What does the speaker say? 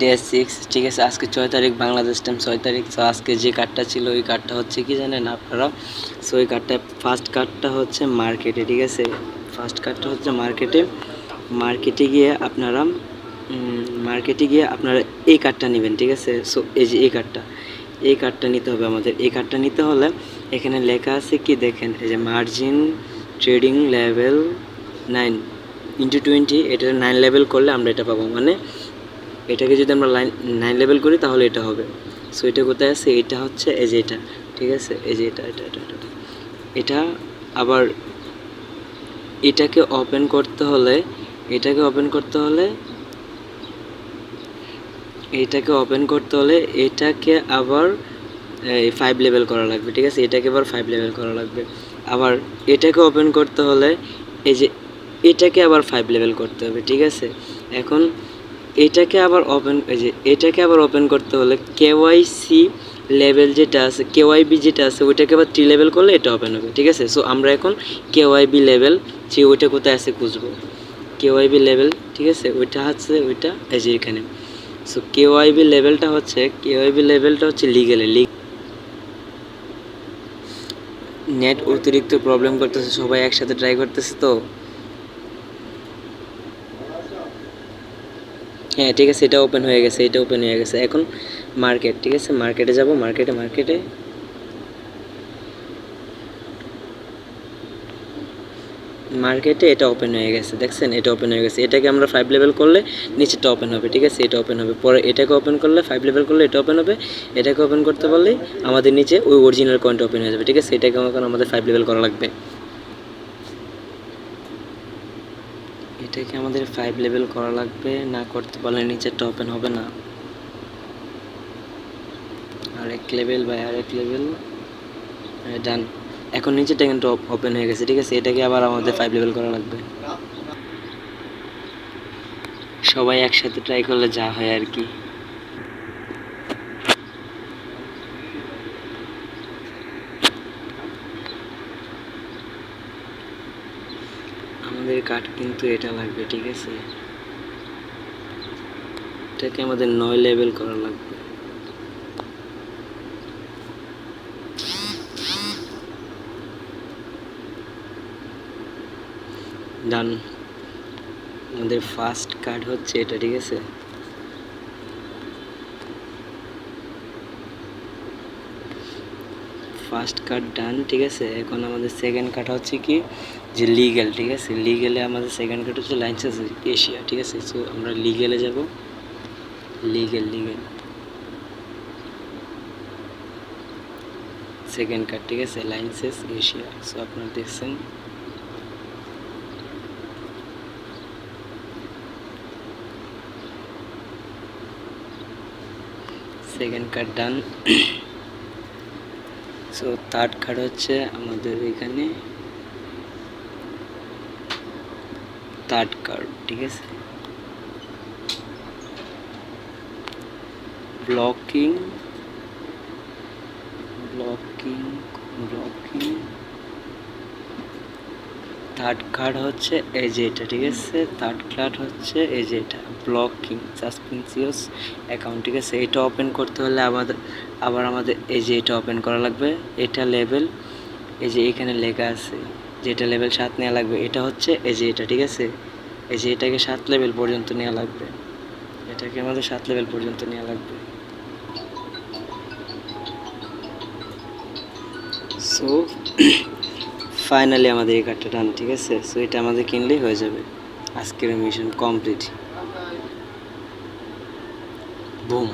Day 6, ঠিক আছে। আজকে 6 তারিখ, বাংলাদেশ টাইম 6 তারিখ। তো আজকে যে কার্ডটা ছিল ওই কার্ডটা হচ্ছে কি জানেন আপনারা? সো ওই কার্ডটা ফার্স্ট কার্ডটা হচ্ছে মার্কেটে, ঠিক আছে। ফার্স্ট কার্ডটা হচ্ছে মার্কেটে। মার্কেটে গিয়ে আপনারা এই কার্ডটা নেবেন, ঠিক আছে। সো এই যে এই কার্ডটা নিতে হবে আমাদের। এই কার্ডটা নিতে হলে এখানে লেখা আছে কি দেখেন, এই যে মার্জিন ট্রেডিং লেভেল 9/20, এটা 9 লেভেল করলে আমরা এটা পাবো। মানে এটাকে যদি আমরা 9 লেভেল করি তাহলে এটা হবে। সো এটা কোথায় আছে? এটা হচ্ছে এই যে এটা, ঠিক আছে। এই যে এটা আবার এটাকে ওপেন করতে হলে এটাকে ওপেন করতে হলে এটাকে আবার 5 লেভেল করা লাগবে, ঠিক আছে। এটাকে আবার 5 লেভেল করা লাগবে। আবার এটাকে ওপেন করতে হলে এই যে এটাকে আবার 5 লেভেল করতে হবে, ঠিক আছে। এখন এটাকে আবার ওপেন করতে হলে কেওয়াইসি লেভেল যেটা আছে, কেওয়াইবি যেটা আছে ওইটাকে আবার 3 লেভেল করলে এটা ওপেন হবে, ঠিক আছে। সো আমরা এখন কেওয়াইবি লেভেল যে ওইটা কোথায় আছে খুঁজবো। কেওয়াইবি লেভেল, ঠিক আছে, ওইটা এই যে এখানে। সো কেওয়াইবি লেভেলটা হচ্ছে লিগ্যালে। নেট অতিরিক্ত প্রবলেম করতেছে, সবাই একসাথে ট্রাই করতেছে তো। হ্যাঁ, ঠিক আছে, এটা ওপেন হয়ে গেছে। এখন মার্কেট, ঠিক আছে। মার্কেটে যাব। মার্কেটে এটা ওপেন হয়ে গেছে, দেখছেন? এটা ওপেন হয়ে গেছে। এটাকে আমরা 5 লেভেল করলে নিচেরটা ওপেন হবে, ঠিক আছে। এটা ওপেন হবে। পরে এটাকে ওপেন করলে 5 লেভেল করলে এটা ওপেন হবে। এটাকে ওপেন করতে পারলেই আমাদের নিচে ওই অরিজিনাল কয়েনটা ওপেন হয়ে যাবে, ঠিক আছে। এটাকে আমাদের 5 লেভেল করা লাগবে। এটাকে আমাদের 5 লেভেল করা লাগবে, না করতে পারলে নিচেরটা ওপেন হবে না। আরেক লেভেল, ডান। এখন নিচেরটা কিন্তু ওপেন হয়ে গেছে, ঠিক আছে। এটাকে আবার আমাদের 5 লেভেল করা লাগবে। সবাই একসাথে ট্রাই করলে যা হয় আর কি। আমাদের কাঠ কিন্তু এটা লাগবে, ঠিক আছে। এটাকে আমাদের 9 লেভেল করা লাগবে। ডান। আমাদের ফার্স্ট কার্ড হচ্ছে এটা, ঠিক আছে। ফার্স্ট কার্ড ডান, ঠিক আছে। এখন আমাদের সেকেন্ড কার্ড হচ্ছে কি যে লিগ্যাল, ঠিক আছে। লিগ্যালে আমাদের সেকেন্ড কার্ড হচ্ছে লাইসেন্স এশিয়া, ঠিক আছে। সো আমরা লিগ্যালে যাব। লিগ্যাল সেকেন্ড কার্ড, ঠিক আছে, লাইসেন্স এশিয়া। সো আপনারা দেখছেন সেকেন্ড কার্ড ডান। সো থার্ড কার্ড হচ্ছে আমাদের এখানে থার্ড কার্ড, ঠিক আছে। ব্লকিং থার্ড কার্ড হচ্ছে এই যে এটা, ঠিক আছে। থার্ড কার্ড হচ্ছে এই যে এটা, ব্লকিং সাসপেন্সিয়াস অ্যাকাউন্ট, ঠিক আছে। এটা ওপেন করতে হলে আমাদের এই যে এটা ওপেন করা লাগবে। এটা লেভেল, এই যে এখানে লেখা আছে যে এটা লেভেল 7 নেওয়া লাগবে। এটা হচ্ছে এই যে এটা, ঠিক আছে। এই যে এটাকে 7 লেভেল পর্যন্ত নেওয়া লাগবে। এটাকে আমাদের 7 লেভেল পর্যন্ত নেওয়া লাগবে। সো ফাইনালি আমাদের এই কার্ডটা ডান, ঠিক আছে। সো এটা আমাদের কিনলেই হয়ে যাবে। আজকের মিশন কমপ্লিট। বুম।